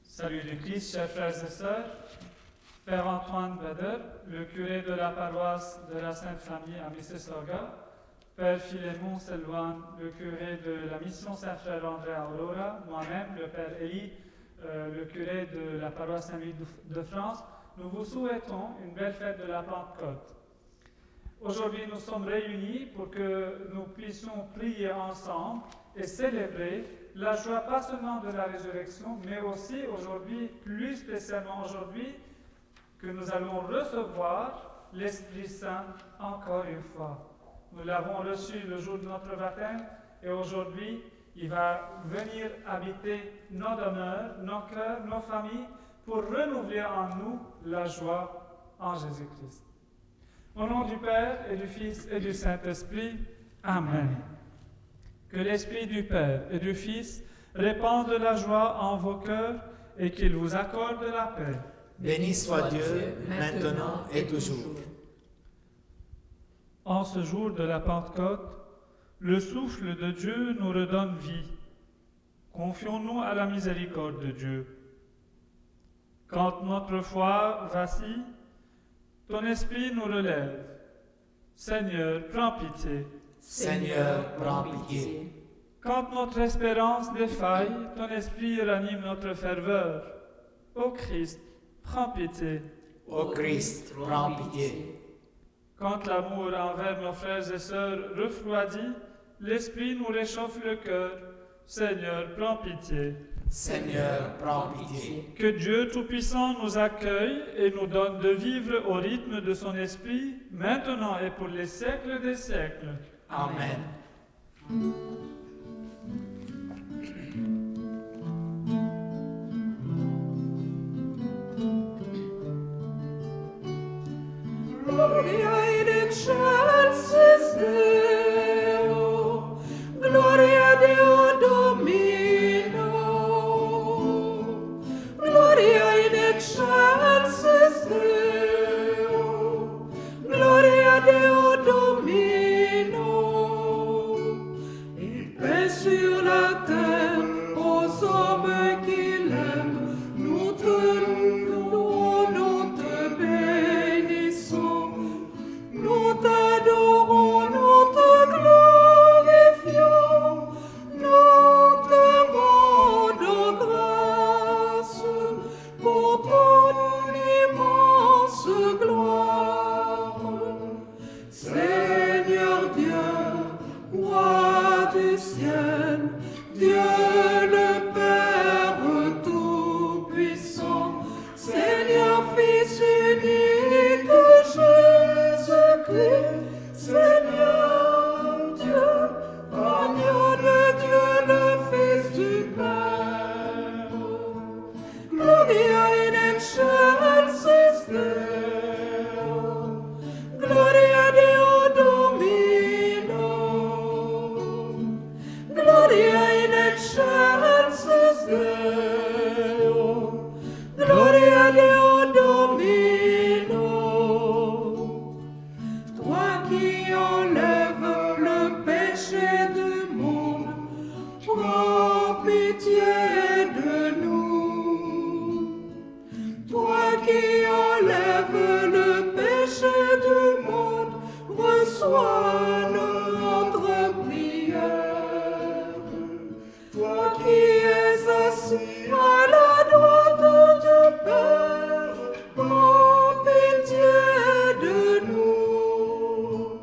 Salut du Christ, chers frères et sœurs. Père Antoine Bader, le curé de la paroisse de la Sainte Famille à Mississauga, Père Philémon Selwan, le curé de la mission Saint-Frère André à Aurora, moi-même, le Père Élie, le curé de la paroisse Saint-Louis de France, nous vous souhaitons une belle fête de la Pentecôte. Aujourd'hui, nous sommes réunis pour que nous puissions prier ensemble et célébrer la joie pas seulement de la résurrection, mais aussi aujourd'hui, plus spécialement aujourd'hui, que nous allons recevoir l'Esprit Saint encore une fois. Nous l'avons reçu le jour de notre baptême et aujourd'hui, il va venir habiter nos demeures, nos cœurs, nos familles pour renouveler en nous la joie en Jésus-Christ. Au nom du Père et du Fils et du Saint-Esprit, Amen. Que l'Esprit du Père et du Fils répande la joie en vos cœurs et qu'il vous accorde la paix. Béni soit Dieu, maintenant et toujours. En ce jour de la Pentecôte, le souffle de Dieu nous redonne vie. Confions-nous à la miséricorde de Dieu. Quand notre foi vacille, ton esprit nous relève. Seigneur, prends pitié. Seigneur, prends pitié. Quand notre espérance défaille, ton esprit ranime notre ferveur. Ô Christ, prends pitié. Ô Christ, prends pitié. Quand l'amour envers nos frères et sœurs refroidit, l'esprit nous réchauffe le cœur. Seigneur, prends pitié. Seigneur, prends pitié. Que Dieu Tout-Puissant nous accueille et nous donne de vivre au rythme de son esprit, maintenant et pour les siècles des siècles. Amen. Gloria in excelsis Deo, Gloria Deo Domino, Gloria in excelsis Deo, Gloria Deo Domino, et reçois notre prière. Toi qui es assis à la droite du Père, prends pitié de nous.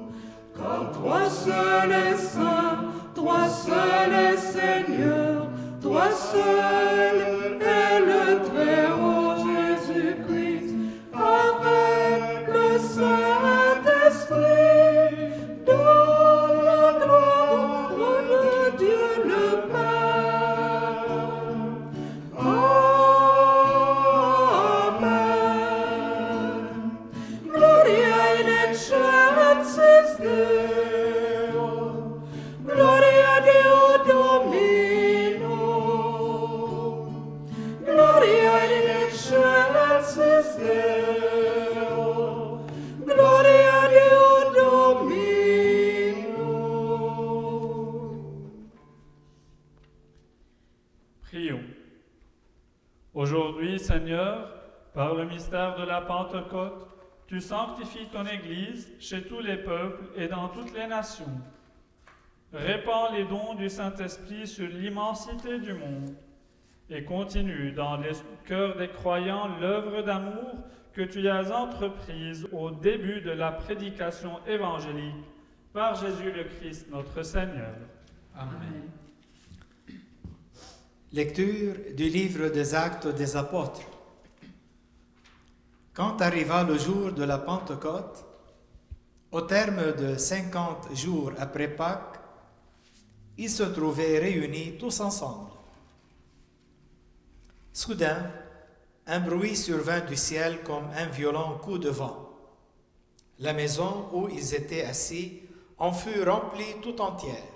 Car toi seul es saint, toi seul es Seigneur, toi seul est le Très-Haut Jésus-Christ, avec le Saint-Esprit, dans la gloire de Dieu le Père. Amen. Gloria in excelsis Deo, Gloria Deo Domino, Gloria in excelsis Deo, Gloria Deo Domino. Prions. Aujourd'hui, Seigneur, par le mystère de la Pentecôte, tu sanctifies ton Église chez tous les peuples et dans toutes les nations. Répands les dons du Saint-Esprit sur l'immensité du monde et continue dans les cœurs des croyants l'œuvre d'amour que tu as entreprise au début de la prédication évangélique par Jésus le Christ notre Seigneur. Amen. Lecture du livre des Actes des Apôtres. Quand arriva le jour de la Pentecôte, au terme de 50 jours après Pâques, ils se trouvaient réunis tous ensemble. Soudain, un bruit survint du ciel comme un violent coup de vent. La maison où ils étaient assis en fut remplie tout entière.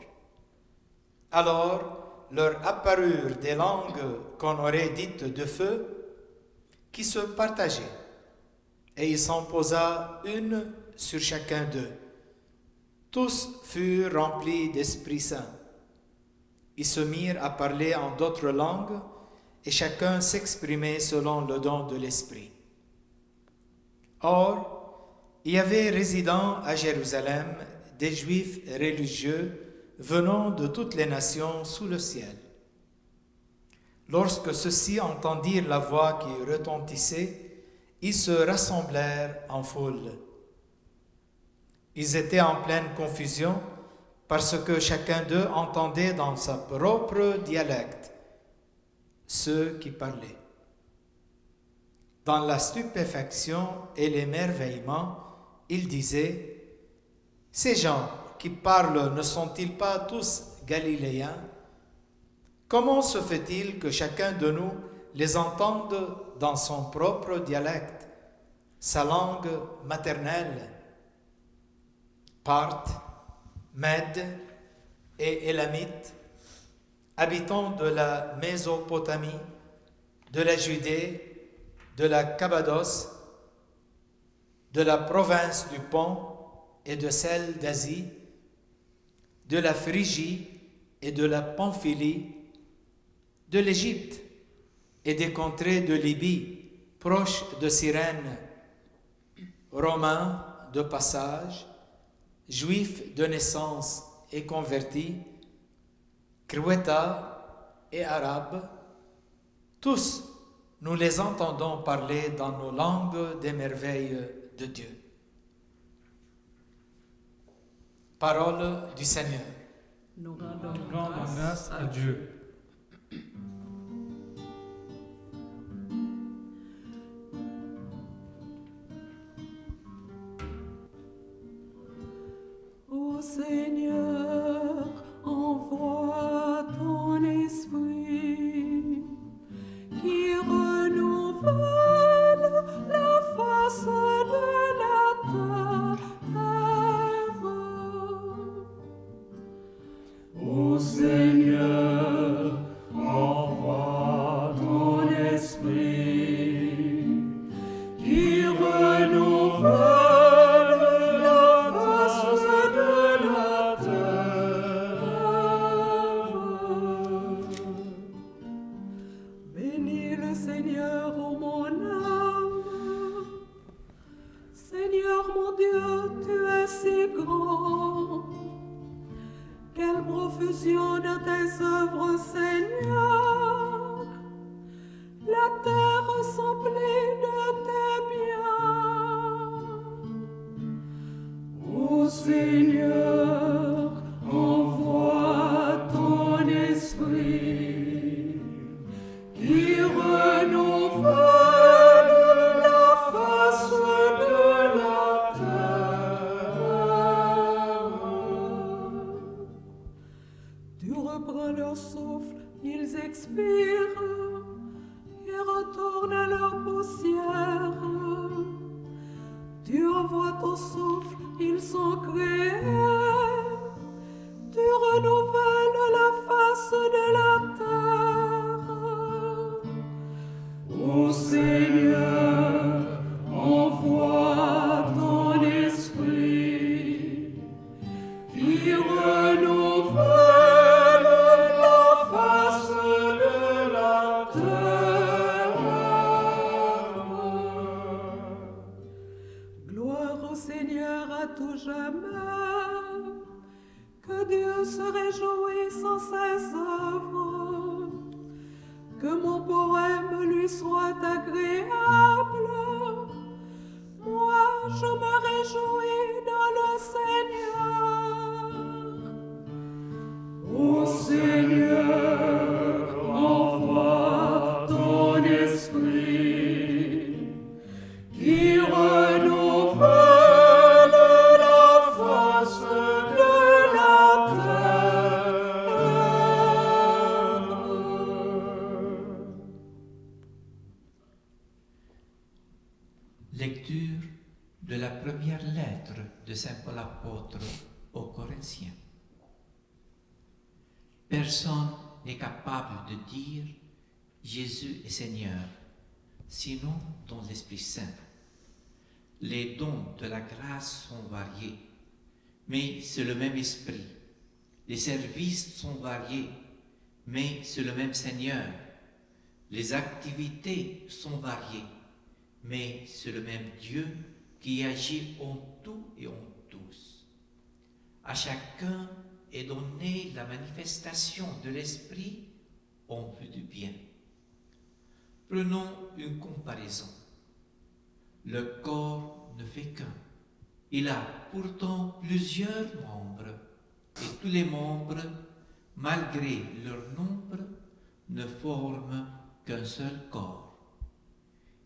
Alors leur apparurent des langues qu'on aurait dites de feu, qui se partageaient, et il s'en posa une sur chacun d'eux. Tous furent remplis d'Esprit Saint. Ils se mirent à parler en d'autres langues, et chacun s'exprimait selon le don de l'Esprit. Or, il y avait résidant à Jérusalem des Juifs religieux venant de toutes les nations sous le ciel. Lorsque ceux-ci entendirent la voix qui retentissait, ils se rassemblèrent en foule. Ils étaient en pleine confusion parce que chacun d'eux entendait dans sa propre dialecte ceux qui parlaient. Dans la stupéfaction et l'émerveillement, ils disaient « Ces gens qui parlent ne sont-ils pas tous galiléens? Comment se fait-il que chacun de nous les entende dans son propre dialecte, sa langue maternelle? Parthes, Mèdes et Élamites, habitants de la Mésopotamie, de la Judée, de la Cappadoce, de la province du Pont et de celle d'Asie, de la Phrygie et de la Pamphylie, de l'Égypte et des contrées de Libye, proches de Cyrène, Romains de passage, Juifs de naissance et convertis, Crétois et Arabes, tous nous les entendons parler dans nos langues des merveilles de Dieu. Parole du Seigneur. Nous Rendons grâce à Dieu. Ô Seigneur, envoie ton esprit qui renouvelle la face de la terre. Ô Seigneur, envoie ton esprit qui renouvelle la face de la terre. grand. Quelle profusion de tes œuvres, Seigneur. La terre s'emplit de tes biens. Ô Seigneur, envoie ton esprit qui renouvelle la face de la terre. Tu reprends leur souffle, ils expirent et retournent à leur poussière. Tu envoies ton souffle, ils sont créés. Tu renouvelles la face de la terre. Ô Seigneur, envoie ton esprit qui renouvelle la face de la terre. Gloire au Seigneur à tout jamais. Que Dieu se réjouisse en ses œuvres. Que mon poème lui soit agréable. Moi, je me réjouis dans le Seigneur. Ô Seigneur, envoie ton esprit qui renouvelle la face de la terre. Lecture de la première lettre de Saint Paul apôtre aux Corinthiens. Personne n'est capable de dire Jésus est Seigneur, sinon dans l'Esprit Saint. Les dons de la grâce sont variés, mais c'est le même Esprit. Les services sont variés, mais c'est le même Seigneur. Les activités sont variées, mais c'est le même Dieu qui agit en tout et en tous. À chacun est donnée la manifestation de l'Esprit en vue du bien. Prenons une comparaison. Le corps ne fait qu'un. Il a pourtant plusieurs membres, et tous les membres, malgré leur nombre, ne forment qu'un seul corps.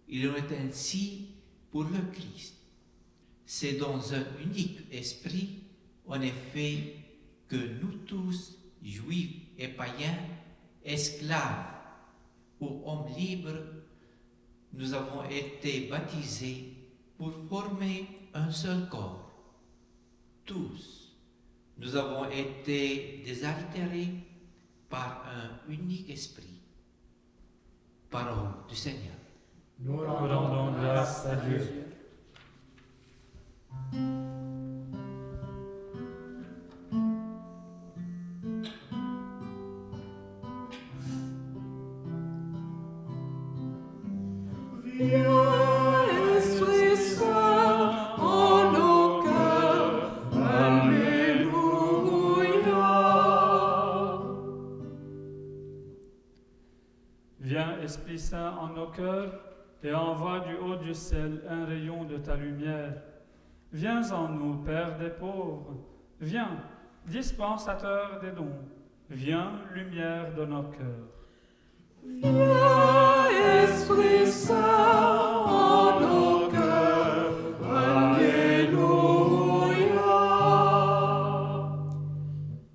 Il en est ainsi pour le Christ. C'est dans un unique esprit, en effet, que nous tous, juifs et païens, esclaves ou hommes libres, nous avons été baptisés pour former un seul corps. Tous, nous avons été désaltérés par un unique esprit. Parole du Seigneur. Nous rendons grâce à Dieu. Viens, Esprit Saint, en nos cœurs. Alléluia. Viens, Esprit Saint, en nos cœurs, et envoie du haut du ciel un rayon de ta lumière. Viens en nous, Père des pauvres. Viens, dispensateur des dons. Viens, lumière de nos cœurs. Viens, Esprit Saint, en nos cœurs. Alléluia.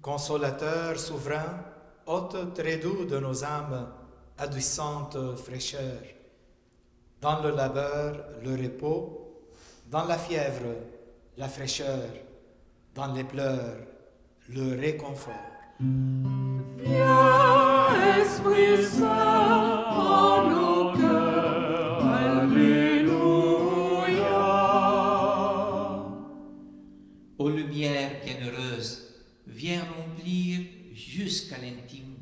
Consolateur souverain, hôte très doux de nos âmes, adoucissante fraîcheur. Dans le labeur, le repos, dans la fièvre, la fraîcheur, dans les pleurs, le réconfort. Viens, Esprit Saint, en nos cœurs. Alléluia. Ô lumière bienheureuse, viens remplir jusqu'à l'intime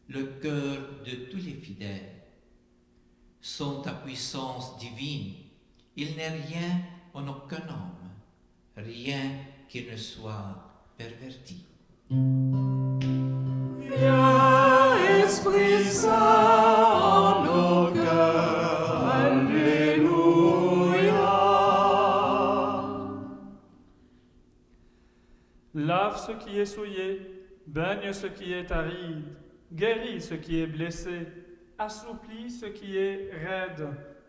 le cœur de tous les fidèles. Sans ta puissance divine, il n'est rien en aucun homme, rien qu'ils ne soient pervertis. Viens, Esprit Saint, en nos cœurs. Alléluia. Lave ce qui est souillé, baigne ce qui est aride, guéris ce qui est blessé, assouplis ce qui est raide,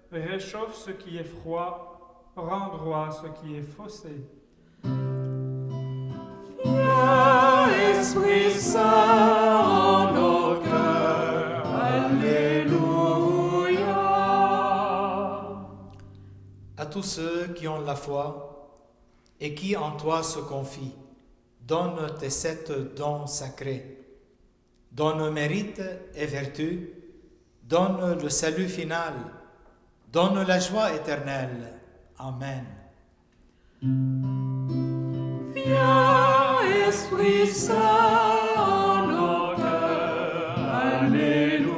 réchauffe ce qui est froid, rend droit ce qui est faussé. Viens, Esprit Saint, en nos cœurs. Alléluia. À tous ceux qui ont la foi et qui en toi se confient, donne tes 7 dons sacrés. Donne mérite et vertu, donne le salut final, donne la joie éternelle. Amen. Viens, Esprit Saint, en nos cœurs. Alléluia.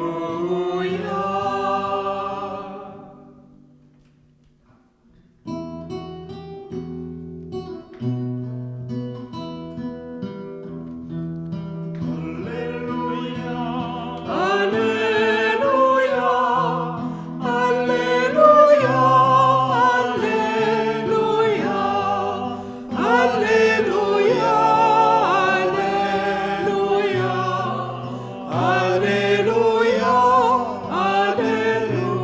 Alléluia. Alléluia. Alléluia. Alléluia. Alléluia. Alléluia.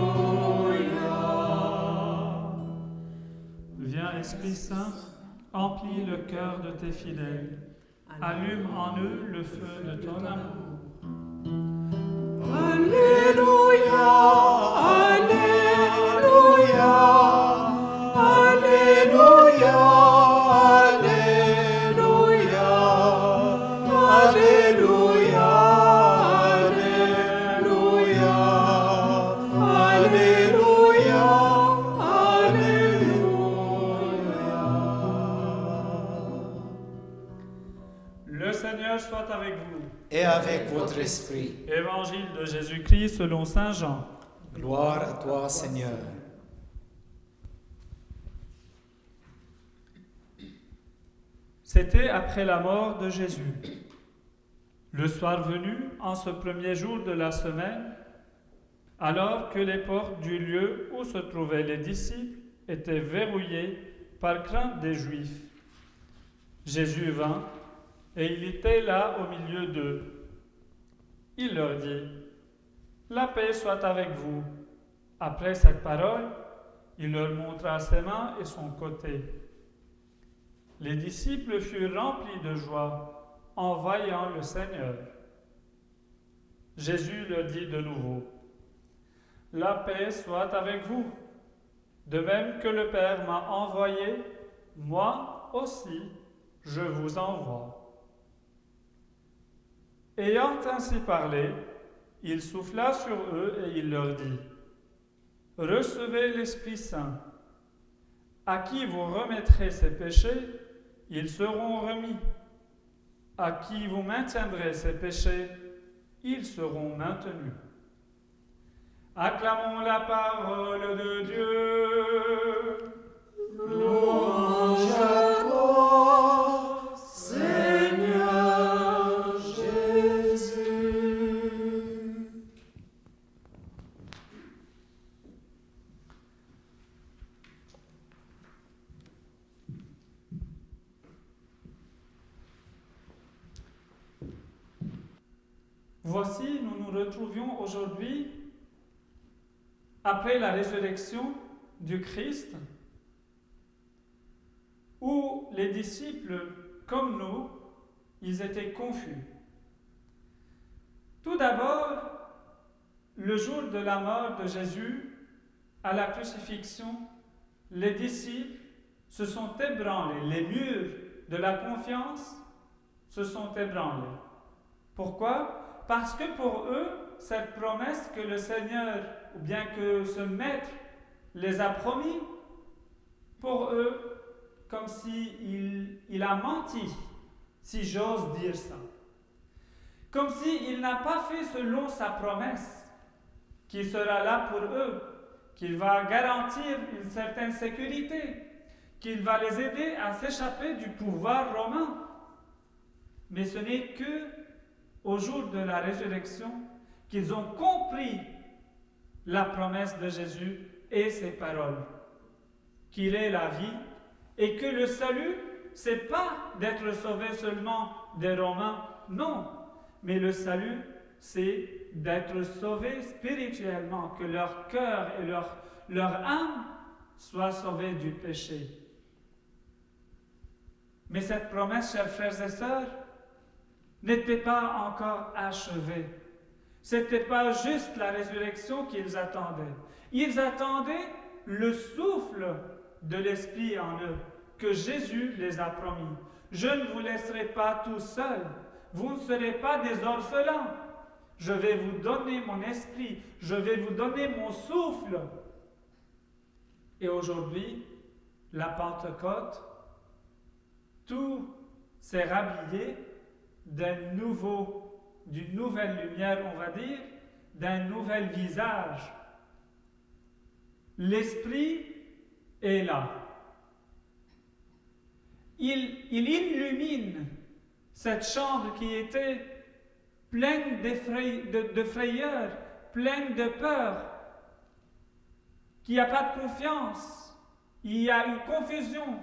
Viens, Esprit Saint, emplis le cœur de tes fidèles, allume en eux le feu de ton amour. Alléluia, Alléluia, Alléluia, Alléluia, Alléluia, Alléluia, Alléluia. Le Seigneur soit avec vous. Et avec votre esprit. Évangile de Jésus-Christ selon Saint Jean. Gloire à toi, Seigneur. C'était après la mort de Jésus. Le soir venu, en ce premier jour de la semaine, alors que les portes du lieu où se trouvaient les disciples étaient verrouillées par crainte des Juifs, Jésus vint et il était là au milieu d'eux. Il leur dit : « La paix soit avec vous. » Après cette parole, il leur montra ses mains et son côté. Les disciples furent remplis de joie en voyant le Seigneur. Jésus leur dit de nouveau : « La paix soit avec vous. De même que le Père m'a envoyé, moi aussi je vous envoie. » Ayant ainsi parlé, il souffla sur eux et il leur dit : « Recevez l'Esprit Saint. À qui vous remettrez ses péchés, ils seront remis. À qui vous maintiendrez ses péchés, ils seront maintenus. » Acclamons la parole de Dieu. Louange à toi, Seigneur Jésus. Voici, nous nous retrouvions aujourd'hui après la résurrection du Christ, où les disciples, comme nous, ils étaient confus. Tout d'abord, le jour de la mort de Jésus, à la crucifixion, les disciples se sont ébranlés, les murs de la confiance se sont ébranlés. Pourquoi ? Parce que pour eux, cette promesse que le Seigneur, ou bien que ce Maître les a promis, pour eux, comme s'il a menti, si j'ose dire ça. Comme s'il n'a pas fait selon sa promesse, qu'il sera là pour eux, qu'il va garantir une certaine sécurité, qu'il va les aider à s'échapper du pouvoir romain. Mais ce n'est que au jour de la résurrection qu'ils ont compris la promesse de Jésus et ses paroles, qu'il est la vie et que le salut, c'est pas d'être sauvé seulement des Romains, non, mais le salut, c'est d'être sauvé spirituellement, que leur cœur et leur âme soient sauvés du péché. Mais cette promesse, chers frères et sœurs, n'était pas encore achevée. Ce n'était pas juste la résurrection qu'ils attendaient. Ils attendaient le souffle de l'Esprit en eux, que Jésus les a promis. Je ne vous laisserai pas tout seul. Vous ne serez pas des orphelins. Je vais vous donner mon esprit. Je vais vous donner mon souffle. Et aujourd'hui, la Pentecôte, tout s'est rhabillé d'une nouvelle lumière, on va dire, d'un nouvel visage. L'Esprit est là. Il illumine cette chambre qui était pleine de frayeur, pleine de peur, qui n'a pas de confiance, il y a une confusion.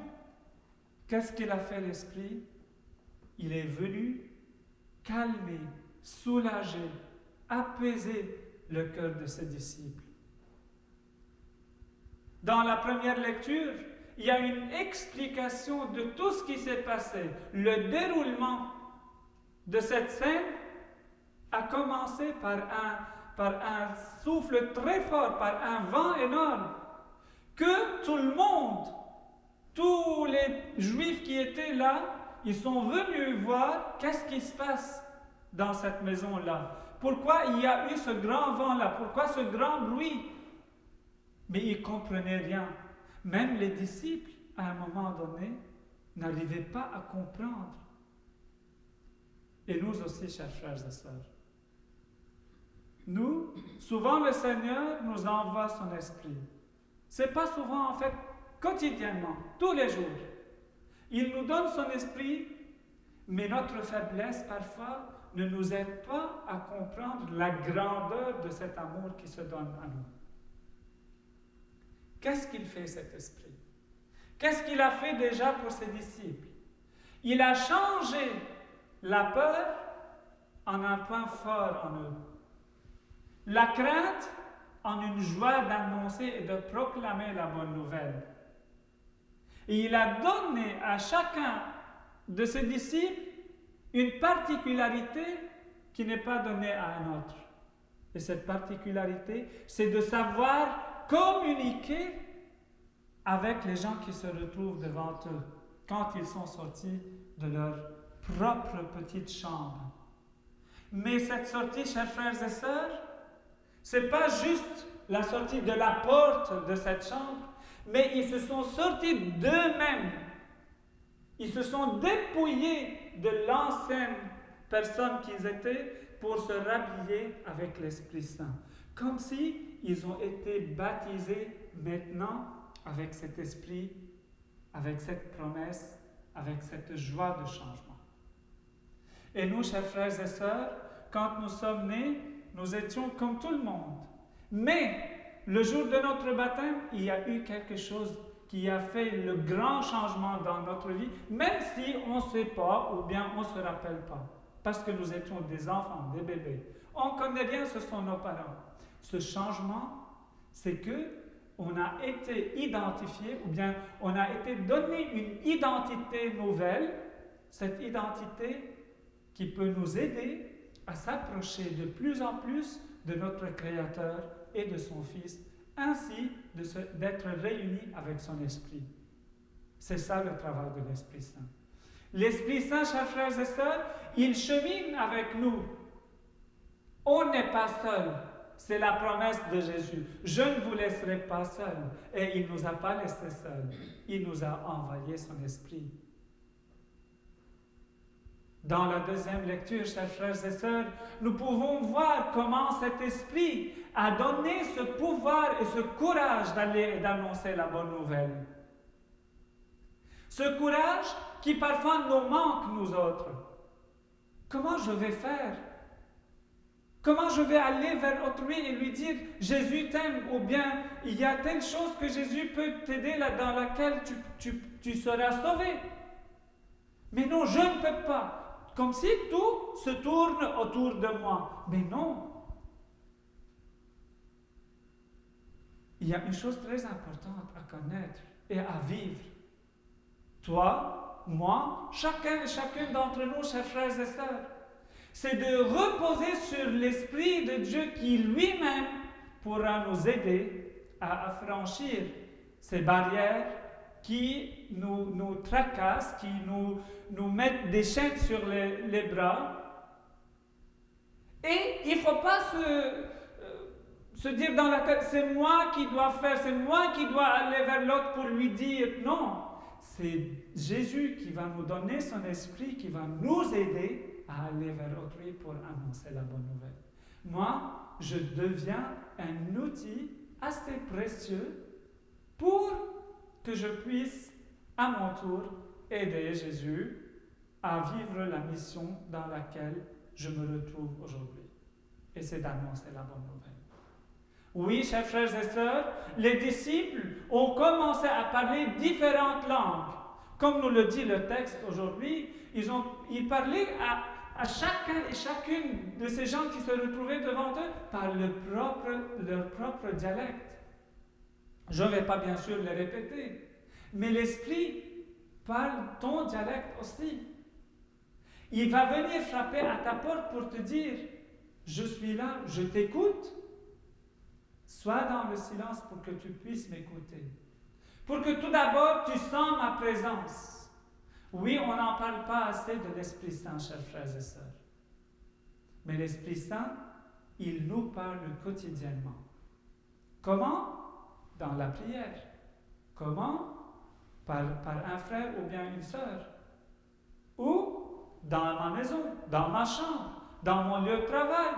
Qu'est-ce qu'il a fait l'Esprit? Il est venu calmer, soulager, apaiser le cœur de ses disciples. Dans la première lecture, il y a une explication de tout ce qui s'est passé. Le déroulement de cette scène a commencé par un souffle très fort, par un vent énorme, que tout le monde, tous les Juifs qui étaient là, ils sont venus voir qu'est-ce qui se passe dans cette maison-là. Pourquoi il y a eu ce grand vent-là? Pourquoi ce grand bruit? Mais ils ne comprenaient rien. Même les disciples, à un moment donné, n'arrivaient pas à comprendre. Et nous aussi, chers frères et sœurs. Nous, souvent le Seigneur nous envoie son esprit. Ce n'est pas souvent, en fait, quotidiennement, tous les jours. Il nous donne son esprit, mais notre faiblesse, parfois, ne nous aide pas à comprendre la grandeur de cet amour qui se donne à nous. Qu'est-ce qu'il fait, cet esprit? Qu'est-ce qu'il a fait déjà pour ses disciples? Il a changé la peur en un point fort en eux. La crainte en une joie d'annoncer et de proclamer la bonne nouvelle. Et il a donné à chacun de ses disciples une particularité qui n'est pas donnée à un autre. Et cette particularité, c'est de savoir communiquer avec les gens qui se retrouvent devant eux quand ils sont sortis de leur propre petite chambre. Mais cette sortie, chers frères et sœurs, c'est pas juste la sortie de la porte de cette chambre, mais ils se sont sortis d'eux-mêmes. Ils se sont dépouillés de l'ancienne personne qu'ils étaient pour se rhabiller avec l'Esprit Saint. Comme si ils ont été baptisés maintenant avec cet esprit, avec cette promesse, avec cette joie de changement. Et nous, chers frères et sœurs, quand nous sommes nés, nous étions comme tout le monde. Mais le jour de notre baptême, il y a eu quelque chose qui a fait le grand changement dans notre vie, même si on ne sait pas ou bien on ne se rappelle pas. Parce que nous étions des enfants, des bébés. On connaît bien, ce sont nos parents. Ce changement, c'est que on a été identifié, ou bien on a été donné une identité nouvelle, cette identité qui peut nous aider à s'approcher de plus en plus de notre Créateur et de son Fils, ainsi d'être réunis avec son Esprit. C'est ça le travail de l'Esprit Saint. L'Esprit Saint, chers frères et sœurs, il chemine avec nous. On n'est pas seul. C'est la promesse de Jésus. Je ne vous laisserai pas seul. Et il ne nous a pas laissés seuls. Il nous a envoyé son Esprit. Dans la deuxième lecture, chers frères et sœurs, nous pouvons voir comment cet Esprit a donné ce pouvoir et ce courage d'aller et d'annoncer la bonne nouvelle. Ce courage qui parfois nous manque, nous autres. Comment je vais faire? Comment je vais aller vers autrui et lui dire « Jésus t'aime » ou bien « Il y a telle chose que Jésus peut t'aider là dans laquelle tu seras sauvé ». Mais non, je ne peux pas. Comme si tout se tourne autour de moi. Mais non. Il y a une chose très importante à connaître et à vivre. Toi, moi, chacun et chacune d'entre nous, chers frères et sœurs, c'est de reposer sur l'Esprit de Dieu qui lui-même pourra nous aider à affranchir ces barrières qui nous tracassent, qui nous mettent des chaînes sur les bras. Et il ne faut pas se dire dans la tête, c'est moi qui dois faire, c'est moi qui dois aller vers l'autre pour lui dire. Non, c'est Jésus qui va nous donner son esprit, qui va nous aider à aller vers autrui pour annoncer la bonne nouvelle. Moi, je deviens un outil assez précieux pour que je puisse, à mon tour, aider Jésus à vivre la mission dans laquelle je me retrouve aujourd'hui. Et c'est d'annoncer la bonne nouvelle. Oui, chers frères et sœurs, les disciples ont commencé à parler différentes langues. Comme nous le dit le texte aujourd'hui, ils parlaient à chacun et chacune de ces gens qui se retrouvaient devant eux par leur propre dialecte. Je ne vais pas bien sûr les répéter, mais l'Esprit parle ton dialecte aussi. Il va venir frapper à ta porte pour te dire « Je suis là, je t'écoute ». Sois dans le silence pour que tu puisses m'écouter. Pour que tout d'abord tu sens ma présence. Oui, on n'en parle pas assez de l'Esprit Saint, chers frères et sœurs. Mais l'Esprit Saint, il nous parle quotidiennement. Comment? Dans la prière. Comment? Par un frère ou bien une sœur. Ou dans ma maison, dans ma chambre, dans mon lieu de travail.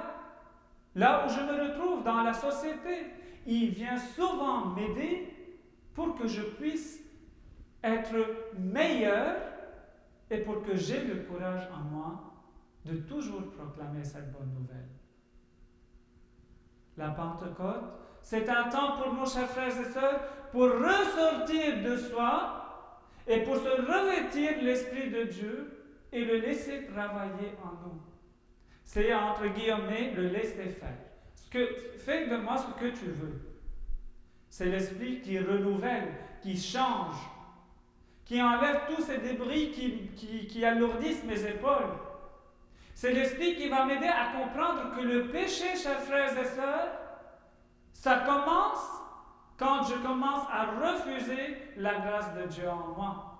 Là où je me retrouve, dans la société. Il vient souvent m'aider pour que je puisse être meilleur et pour que j'ai le courage en moi de toujours proclamer cette bonne nouvelle. La Pentecôte, c'est un temps pour nous, chers frères et sœurs, pour ressortir de soi et pour se revêtir l'Esprit de Dieu et le laisser travailler en nous. C'est entre guillemets le laisser faire. Fais de moi ce que tu veux. C'est l'Esprit qui renouvelle, qui change, qui enlève tous ces débris qui alourdissent mes épaules. C'est l'Esprit qui va m'aider à comprendre que le péché, chers frères et sœurs, ça commence quand je commence à refuser la grâce de Dieu en moi.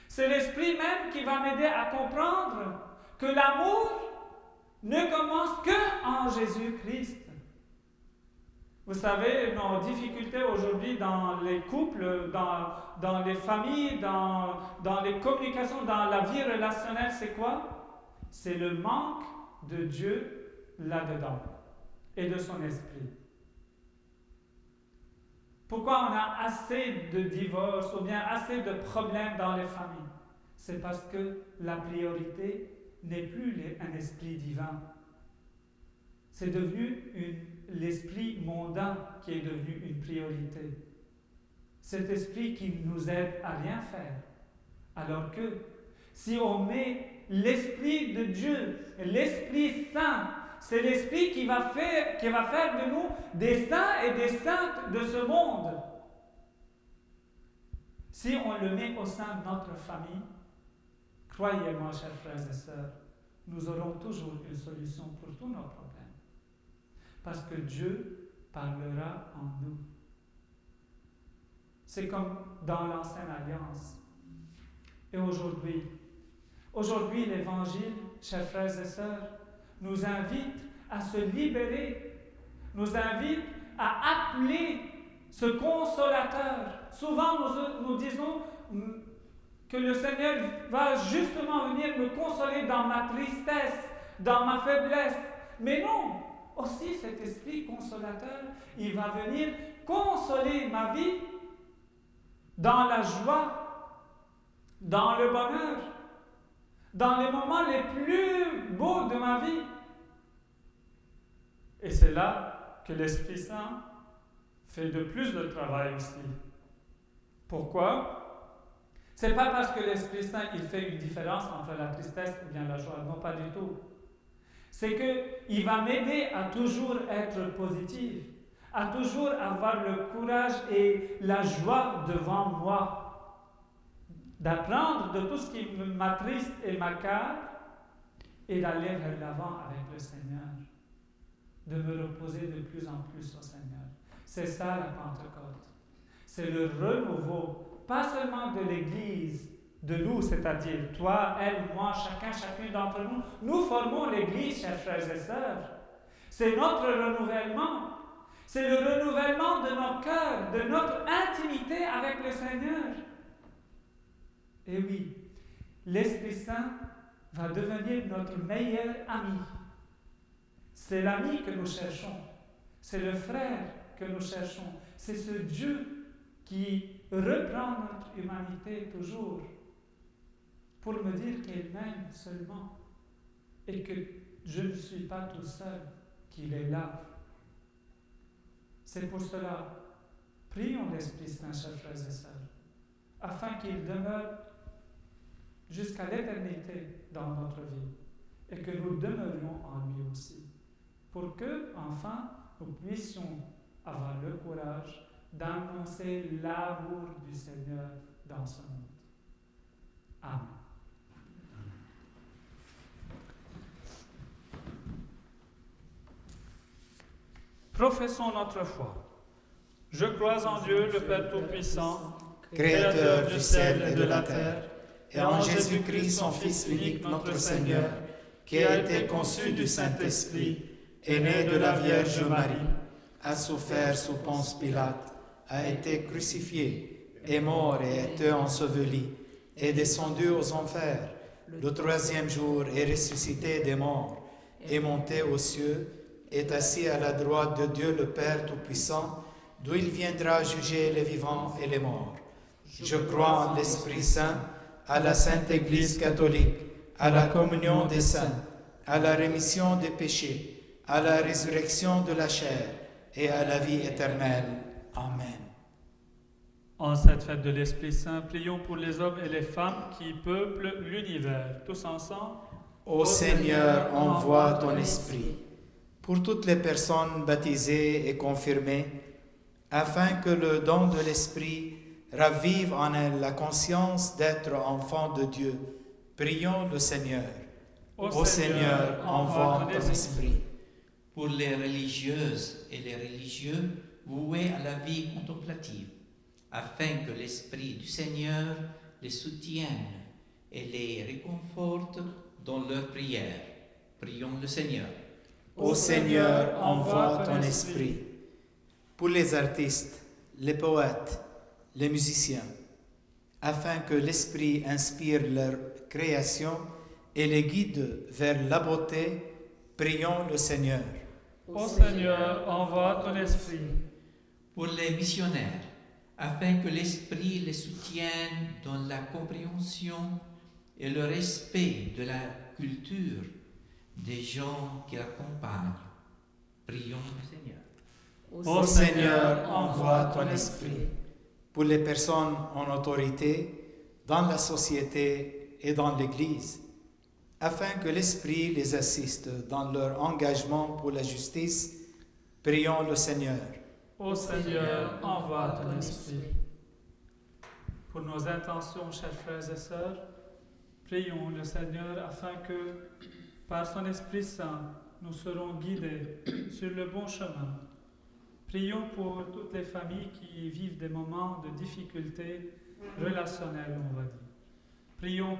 C'est l'Esprit même qui va m'aider à comprendre que l'amour ne commence que en Jésus-Christ. Vous savez, nos difficultés aujourd'hui dans les couples, dans les familles, dans les communications, dans la vie relationnelle, c'est quoi? C'est le manque de Dieu là-dedans et de son esprit. Pourquoi on a assez de divorces ou bien assez de problèmes dans les familles? C'est parce que la priorité n'est plus un esprit divin. C'est devenu l'esprit mondain qui est devenu une priorité. Cet esprit qui nous aide à rien faire. Alors que si on met l'Esprit de Dieu, l'Esprit Saint, c'est l'Esprit qui va faire de nous des saints et des saintes de ce monde. Si on le met au sein de notre famille, croyez-moi, chers frères et sœurs, nous aurons toujours une solution pour tous nos problèmes. Parce que Dieu parlera en nous. C'est comme dans l'Ancienne Alliance. Et aujourd'hui, l'Évangile, chers frères et sœurs, nous invite à se libérer, nous invite à appeler ce consolateur. Souvent, nous disons que le Seigneur va justement venir me consoler dans ma tristesse, dans ma faiblesse. Mais non, aussi cet esprit consolateur, il va venir consoler ma vie dans la joie, dans le bonheur, dans les moments les plus beaux de ma vie. Et c'est là que l'Esprit Saint fait de plus de travail aussi. Pourquoi? C'est pas parce que l'Esprit Saint il fait une différence entre la tristesse ou bien la joie, non pas du tout. C'est qu'il va m'aider à toujours être positif, à toujours avoir le courage et la joie devant moi, d'apprendre de tout ce qui m'attriste et m'accable et d'aller vers l'avant avec le Seigneur, de me reposer de plus en plus au Seigneur. C'est ça la Pentecôte. C'est le renouveau, pas seulement de l'Église, de nous, c'est-à-dire toi, elle, moi, chacune d'entre nous. Nous formons l'Église, chers frères et sœurs. C'est notre renouvellement. C'est le renouvellement de nos cœurs, de notre intimité avec le Seigneur. Et oui, l'Esprit Saint va devenir notre meilleur ami. C'est l'ami que nous cherchons. C'est le frère que nous cherchons. C'est ce Dieu qui reprend notre humanité toujours pour me dire qu'il m'aime seulement et que je ne suis pas tout seul, qu'il est là. C'est pour cela, prions l'Esprit Saint, chers frères et sœurs, afin qu'il demeure jusqu'à l'éternité dans notre vie et que nous demeurions en lui aussi, pour que, enfin, nous puissions avoir le courage d'annoncer l'amour du Seigneur dans ce monde. Amen. Professons notre foi. Je crois en Dieu, le Père Tout-Puissant, Créateur du ciel et de la terre, et en Jésus-Christ, son Fils unique, notre Seigneur, qui a été conçu du Saint-Esprit, est né de la Vierge Marie, a souffert sous Ponce Pilate, a été crucifié, est mort et a été enseveli, est descendu aux enfers, le troisième jour est ressuscité des morts, est monté aux cieux, est assis à la droite de Dieu le Père Tout-Puissant, d'où il viendra juger les vivants et les morts. Je crois en l'Esprit Saint, à la Sainte Église catholique, à la communion des saints, à la rémission des péchés, à la résurrection de la chair et à la vie éternelle. Amen. En cette fête de l'Esprit Saint, prions pour les hommes et les femmes qui peuplent l'univers. Tous ensemble. Ô Seigneur, envoie ton Esprit pour toutes les personnes baptisées et confirmées, afin que le don de l'Esprit ravive en elles la conscience d'être enfants de Dieu. Prions le Seigneur. Ô Seigneur, envoie ton Esprit. Pour les religieuses et les religieux voués à la vie contemplative, afin que l'Esprit du Seigneur les soutienne et les réconforte dans leurs prières. Prions le Seigneur. Ô Seigneur, envoie ton Esprit. Pour les artistes, les poètes, les musiciens, afin que l'Esprit inspire leur création et les guide vers la beauté, prions le Seigneur. Ô Seigneur, envoie ton Esprit. Pour les missionnaires, afin que l'Esprit les soutienne dans la compréhension et le respect de la culture des gens qui l'accompagnent. Prions le Seigneur. Ô Seigneur, envoie ton Esprit. Pour les personnes en autorité, dans la société et dans l'Église, afin que l'Esprit les assiste dans leur engagement pour la justice, prions le Seigneur. Ô Seigneur, envoie ton Esprit. Pour nos intentions, chers frères et sœurs, prions le Seigneur afin que, par son Esprit Saint, nous serons guidés sur le bon chemin. Prions pour toutes les familles qui vivent des moments de difficultés relationnelles, on va dire. Prions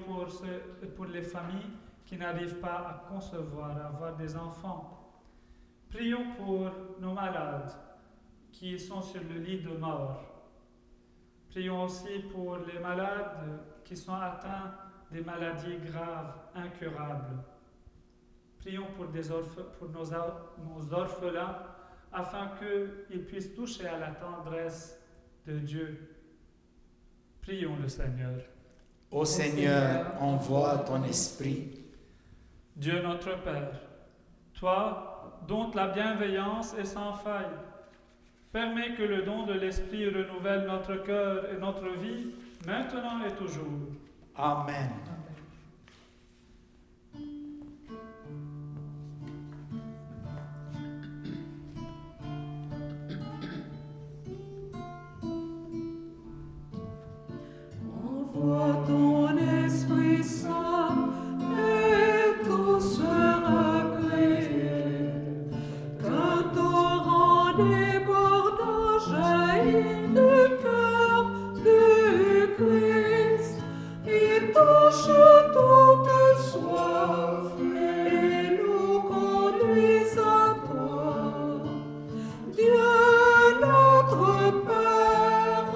pour les familles qui n'arrivent pas à concevoir, à avoir des enfants. Prions pour nos malades qui sont sur le lit de mort. Prions aussi pour les malades qui sont atteints des maladies graves, incurables. Prions pour nos orphelins afin qu'ils puissent toucher à la tendresse de Dieu. Prions le Seigneur. Ô Seigneur, envoie ton esprit. Dieu notre Père, toi, dont la bienveillance est sans faille, permets que le don de l'Esprit renouvelle notre cœur et notre vie, maintenant et toujours. Amen. Envoie ton Esprit Saint et tout sera créé. Qu'un torrent débordant jaillit du cœur du Christ. Il touche toute soif et nous conduise à toi. Dieu notre Père,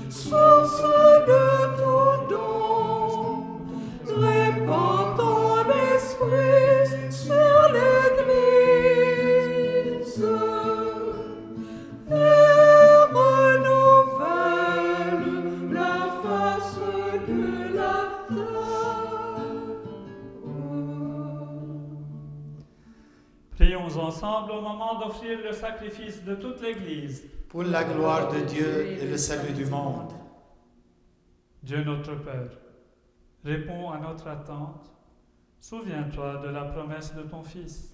source de tout don, répands ton esprit sur l'Église et renouvelle la face de la terre. Prions ensemble au moment d'offrir le sacrifice de toute l'Église. Pour la gloire de Dieu et le salut du monde. Dieu notre Père, réponds à notre attente. Souviens-toi de la promesse de ton Fils.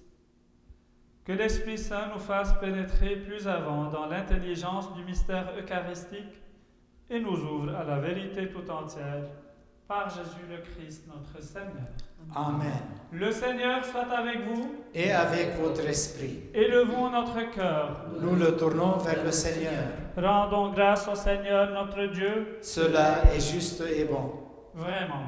Que l'Esprit Saint nous fasse pénétrer plus avant dans l'intelligence du mystère eucharistique et nous ouvre à la vérité tout entière. Par Jésus le Christ, notre Seigneur. Amen. Le Seigneur soit avec vous. Et avec votre esprit, Élevons notre cœur. nous le tournons vers le Seigneur. Rendons grâce au Seigneur notre Dieu. Cela est juste et bon. Vraiment,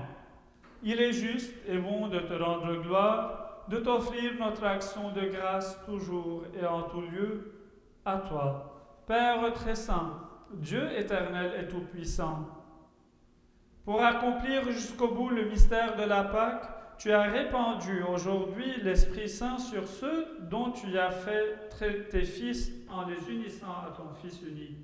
il est juste et bon de te rendre gloire, de t'offrir notre action de grâce toujours et en tout lieu, à toi, Père très saint, Dieu éternel et tout-puissant. Pour accomplir jusqu'au bout le mystère de la Pâque, tu as répandu aujourd'hui l'Esprit Saint sur ceux dont tu as fait tes fils en les unissant à ton Fils unique.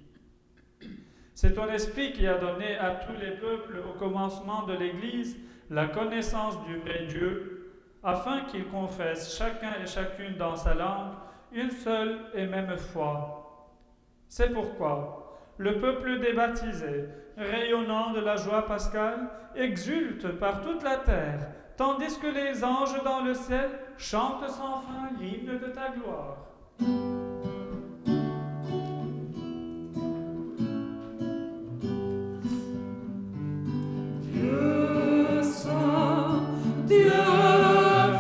C'est ton Esprit qui a donné à tous les peuples au commencement de l'Église la connaissance du vrai Dieu, afin qu'ils confessent chacun et chacune dans sa langue une seule et même foi. C'est pourquoi le peuple des baptisés, rayonnant de la joie pascale, exulte par toute la terre, tandis que les anges dans le ciel chantent sans fin l'hymne de ta gloire. Dieu saint, Dieu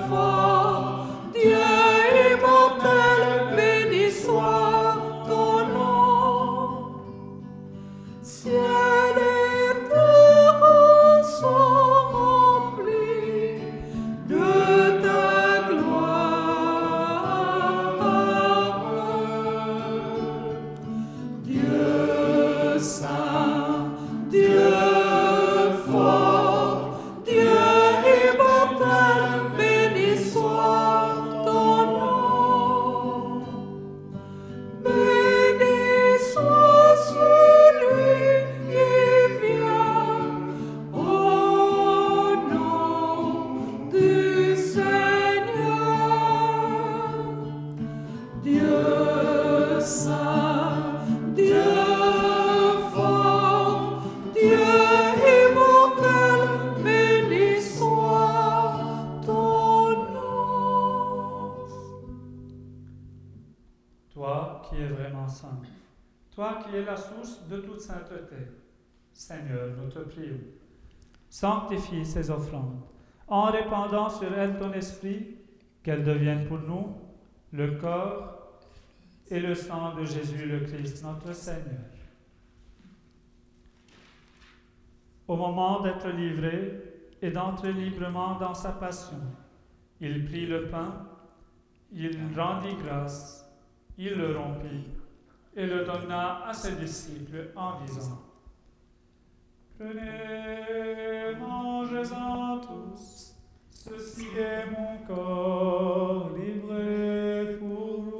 fort, Dieu immortel, béni soit ton nom. Ciel et terre sont remplis de ta gloire. Dieu saint, Dieu fort, Dieu immortel, béni soit ton nom. Béni soit celui qui vient au nom du Seigneur. Dieu saint, Dieu fort, Dieu immortel, béni soit ton nom. Toi qui es vraiment saint, toi qui es la source de toute sainteté, Seigneur, nous te prions. Sanctifie ces offrandes, en répandant sur elles ton esprit, qu'elles deviennent pour nous le corps et le sang de Jésus le Christ, notre Seigneur. Au moment d'être livré et d'entrer librement dans sa passion, il prit le pain, il rendit grâce, il le rompit et le donna à ses disciples en disant: Prenez, mangez-en tous, ceci est mon corps livré pour vous.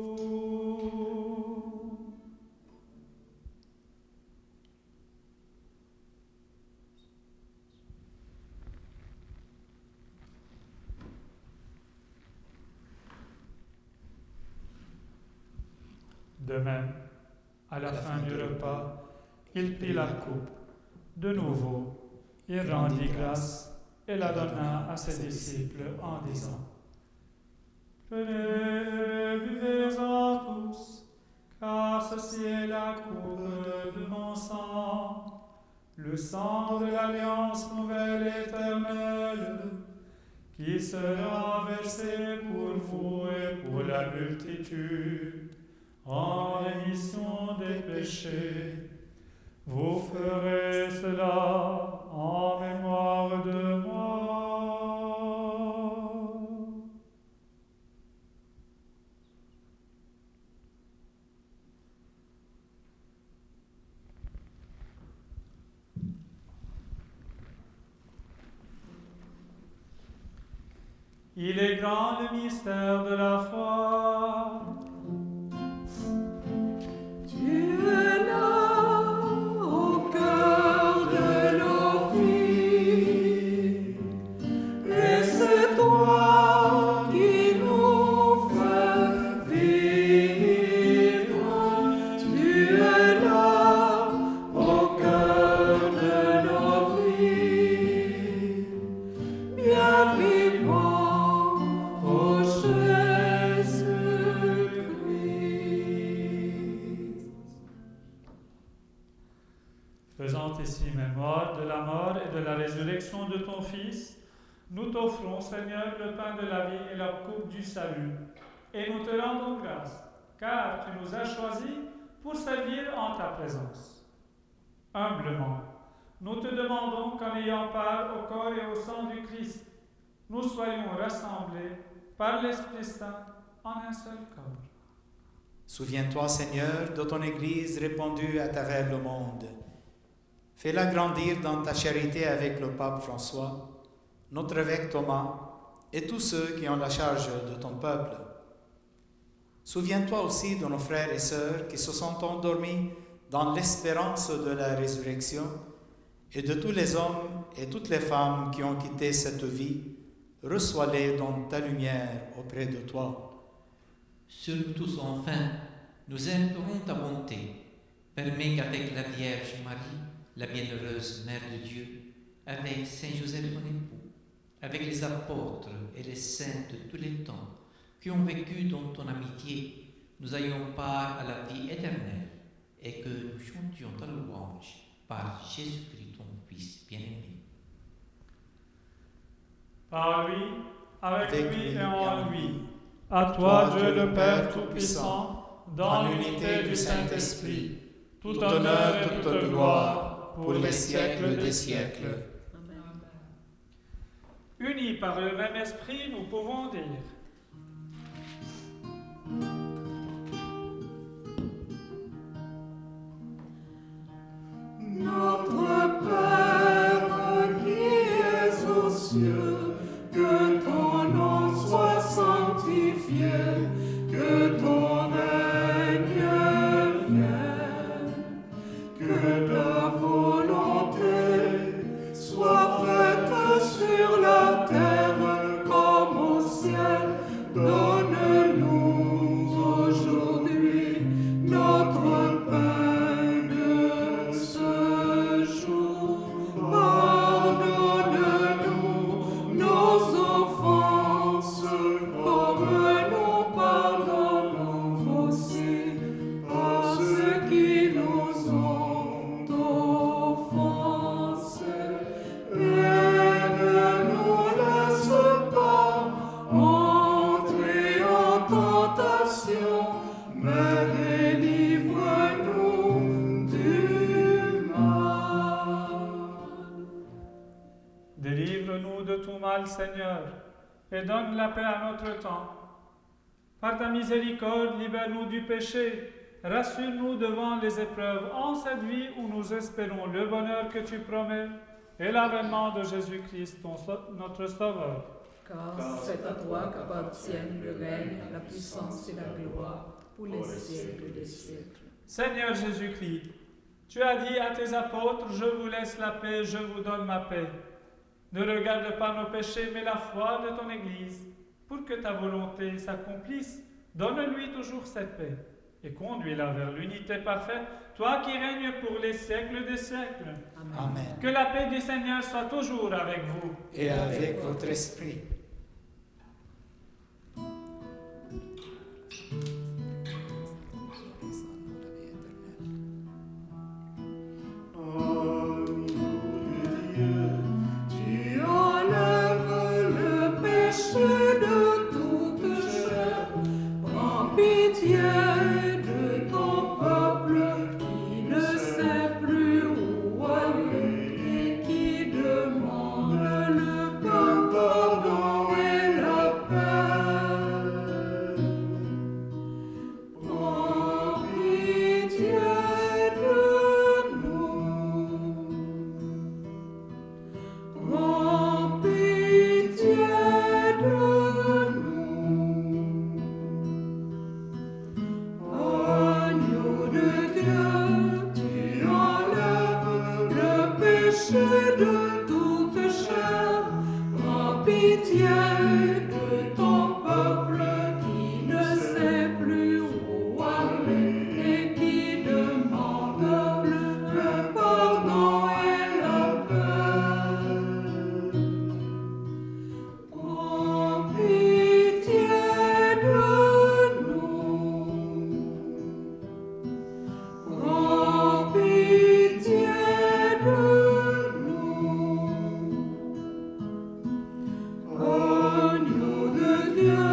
De même, à la fin du repas, il prit la coupe. De nouveau, il rendit grâce et la donna à ses disciples en disant: Prenez et buvez-en tous, car ceci est la coupe de mon sang, le sang de l'alliance nouvelle et éternelle, qui sera versé pour vous et pour la multitude, en rémission des péchés. Vous ferez cela en mémoire de moi. Il est grand le mystère de la foi. Tu es là au cœur de nos vies, et c'est toi qui nous fais vivre. Tu es là au cœur de nos vies, bien vivant. Ô Jésus-Christ. Faisant ici mémoire de la mort et de la résurrection de ton Fils, nous t'offrons, Seigneur, le pain de la vie et la coupe du salut. Et nous te rendons grâce, car tu nous as choisis pour servir en ta présence. Humblement, nous te demandons qu'en ayant part au corps et au sang du Christ, nous soyons rassemblés par l'Esprit Saint en un seul corps. Souviens-toi, Seigneur, de ton Église répandue à travers le monde. Fais-la grandir dans ta charité avec le pape François, notre évêque Thomas et tous ceux qui ont la charge de ton peuple. Souviens-toi aussi de nos frères et sœurs qui se sont endormis dans l'espérance de la résurrection et de tous les hommes et toutes les femmes qui ont quitté cette vie. Reçois-les dans ta lumière auprès de toi. Sur nous tous enfin, nous implorons ta bonté. Permets qu'avec la Vierge Marie, la bienheureuse Mère de Dieu, avec Saint Joseph mon époux, avec les apôtres et les saints de tous les temps, qui ont vécu dans ton amitié, nous ayons part à la vie éternelle, et que nous chantions ta louange par Jésus-Christ, ton Fils bien-aimé. Par lui, avec Avec lui lui et en et en lui. À toi, Dieu le Père Tout-Puissant, dans l'unité du Saint-Esprit, tout honneur et toute gloire pour les siècles des siècles. Unis par le même esprit, nous pouvons dire: Notre Père qui es aux cieux, que ton nom soit sanctifié, que ton règne vienne, que ta volonté soit faite sur la terre comme au ciel. Donne-nous aujourd'hui notre pain de ce jour. Pardonne-nous nos offenses comme nous pardonnons aussi à ceux qui nous ont offensés. Et ne nous laisse pas entrer en tentation, mais délivre-nous du mal. Délivre-nous de tout mal, Seigneur, et donne la paix à notre temps. Par ta miséricorde, libère-nous du péché, rassure-nous devant les épreuves en cette vie où nous espérons le bonheur que tu promets et l'avènement de Jésus-Christ, notre Sauveur. Car c'est à toi qu'appartiennent le règne, la puissance et la gloire pour les siècles des siècles. Seigneur Jésus-Christ, tu as dit à tes apôtres: je vous laisse la paix, je vous donne ma paix. Ne regarde pas nos péchés, mais la foi de ton Église. Pour que ta volonté s'accomplisse, donne-lui toujours cette paix. et conduis-la vers l'unité parfaite, toi qui règnes pour les siècles des siècles. Amen. Que la paix du Seigneur soit toujours avec vous. Et avec votre esprit. Tu enlèves le péché de toute chair. Prends pitié de ton peuple qui ne sait plus où aller et qui demande le pardon et la paix. Prends pitié de nous. Prends pitié de nous. Agneau de Dieu, tu enlèves le péché de toute chair. Prends pitié de ton peuple qui ne sait plus où aller et qui demande le pardon et la paix. Prends pitié de nous. Prends pitié de nous. Agneau de Dieu,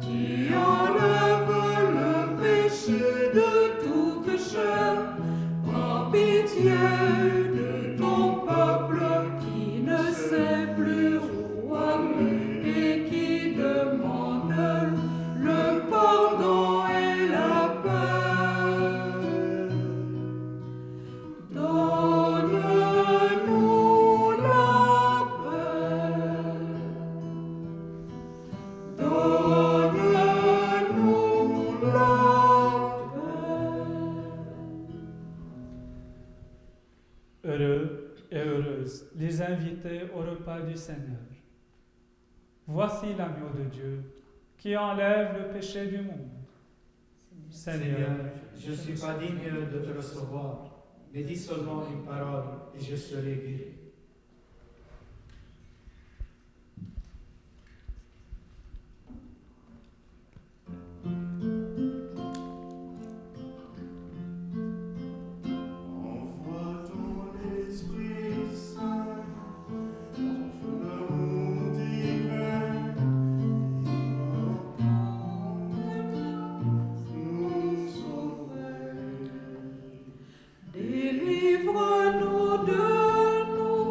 qui enlève le péché de toute chair, prends pitié de ton peuple qui ne sait plus où aller et qui demande le pardon et la paix. Donne-nous la paix. Donne-nous la paix. Heureux et heureuses les invités au repas du Seigneur. Voici l'agneau de Dieu qui enlève le péché du monde. Seigneur, je ne suis pas digne de te recevoir, mais dis seulement une parole et je serai guéri. Envoie ton Esprit Saint, ton feu d'amour divin, nous sauver. Délivre-nous de nous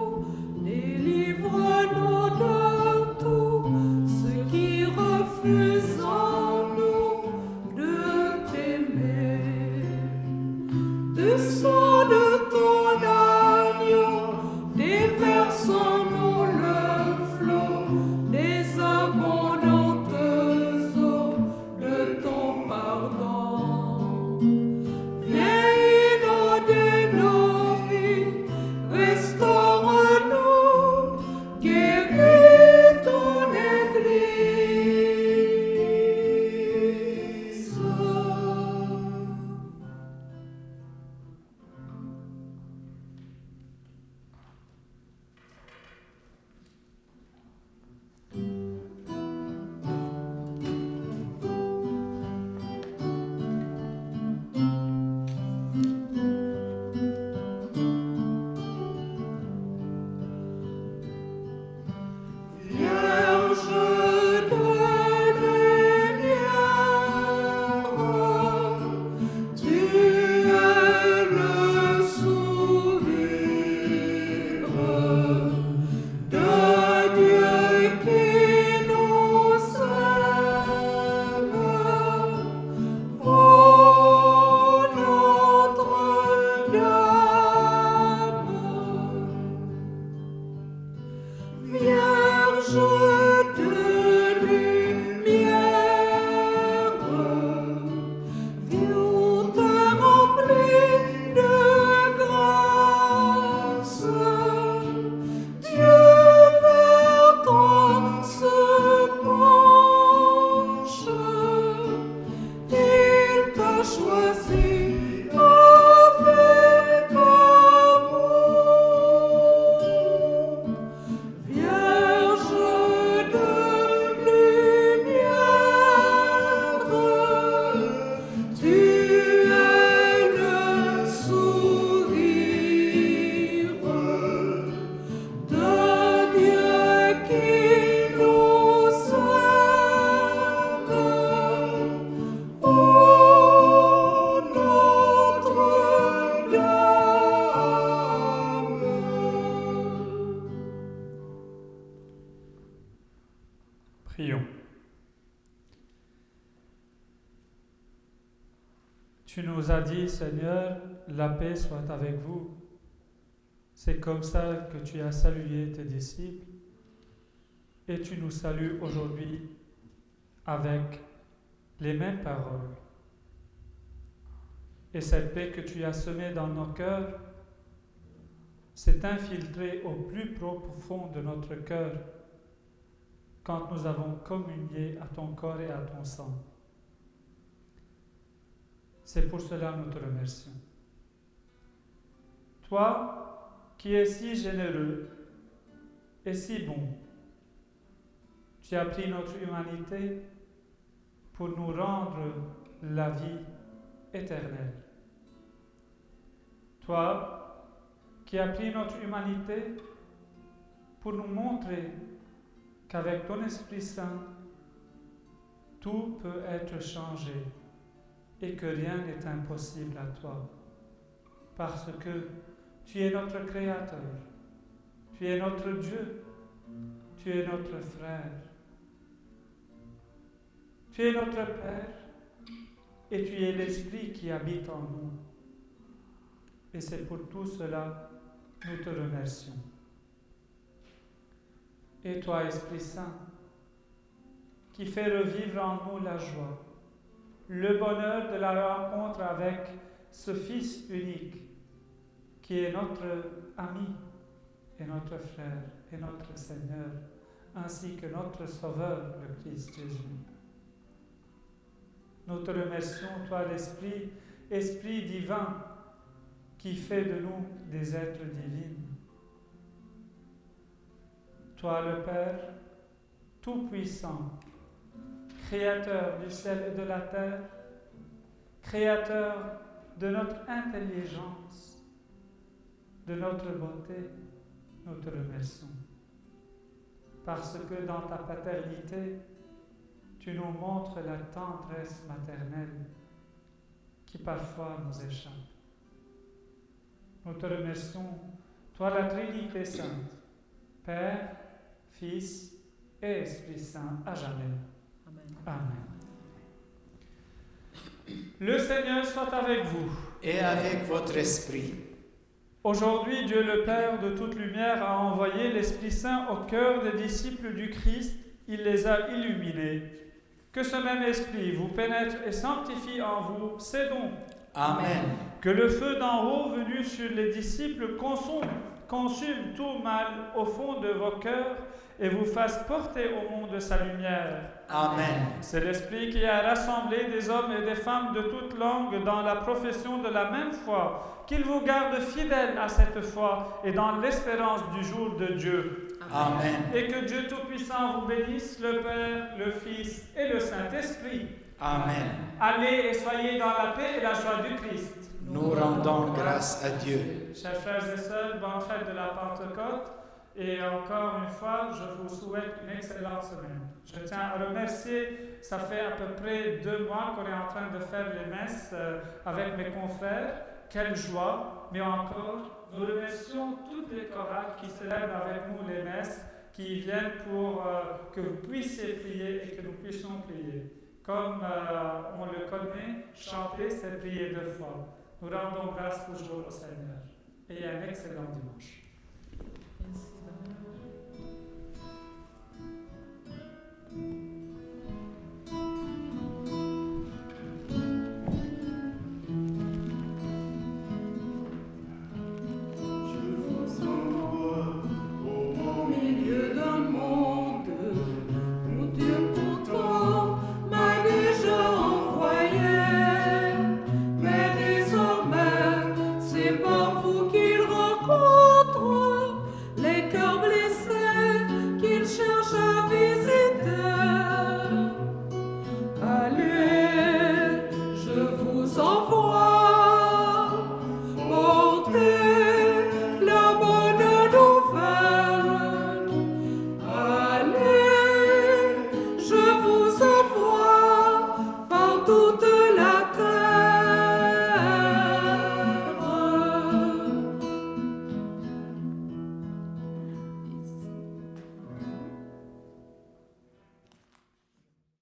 Prions. Tu nous as dit, Seigneur, la paix soit avec vous. C'est comme ça que tu as salué tes disciples et tu nous salues aujourd'hui avec les mêmes paroles. Et cette paix que tu as semée dans nos cœurs s'est infiltrée au plus profond de notre cœur quand nous avons communié à ton corps et à ton sang. C'est pour cela que nous te remercions. Toi, qui es si généreux et si bon, tu as pris notre humanité pour nous rendre la vie éternelle. Toi, qui as pris notre humanité pour nous montrer qu'avec ton Esprit Saint, tout peut être changé et que rien n'est impossible à toi, parce que tu es notre Créateur, tu es notre Dieu, tu es notre frère, tu es notre Père, et tu es l'Esprit qui habite en nous. Et c'est pour tout cela que nous te remercions. Et toi, Esprit Saint, qui fais revivre en nous la joie, le bonheur de la rencontre avec ce Fils unique, qui est notre ami et notre frère et notre Seigneur, ainsi que notre Sauveur, le Christ Jésus. Nous te remercions, toi l'Esprit, Esprit divin, qui fait de nous des êtres divins. Toi le Père, Tout-Puissant, Créateur du ciel et de la terre, Créateur de notre intelligence, de notre beauté, nous te remercions. Parce que dans ta paternité, tu nous montres la tendresse maternelle qui parfois nous échappe. Nous te remercions, toi la Trinité Sainte, Père, Fils et Esprit Saint, à jamais. Amen. Le Seigneur soit avec vous. Et avec votre esprit. Aujourd'hui, Dieu le Père de toute lumière a envoyé l'Esprit Saint au cœur des disciples du Christ. Il les a illuminés. Que ce même Esprit vous pénètre et sanctifie en vous ces dons. Amen. Que le feu d'en haut venu sur les disciples consume tout mal au fond de vos cœurs et vous fasse porter au monde sa lumière. Amen. C'est l'Esprit qui a rassemblé des hommes et des femmes de toutes langues dans la profession de la même foi, qu'il vous garde fidèles à cette foi et dans l'espérance du jour de Dieu. Amen. Et que Dieu Tout-Puissant vous bénisse, le Père, le Fils et le Saint-Esprit. Amen. Allez et soyez dans la paix et la joie du Christ. Nous rendons grâce à Dieu. Chers frères et sœurs, bonne fête de la Pentecôte. Et encore une fois, je vous souhaite une excellente semaine. Je tiens à remercier, ça fait à peu près 2 mois qu'on est en train de faire les messes avec mes confrères. Quelle joie! Mais encore, nous remercions toutes les chorales qui célèbrent avec nous les messes, qui viennent pour que vous puissiez prier et que nous puissions prier. Comme on le connaît, chanter, c'est prier 2 fois. Nous rendons grâce toujours au Seigneur. Et un excellent dimanche.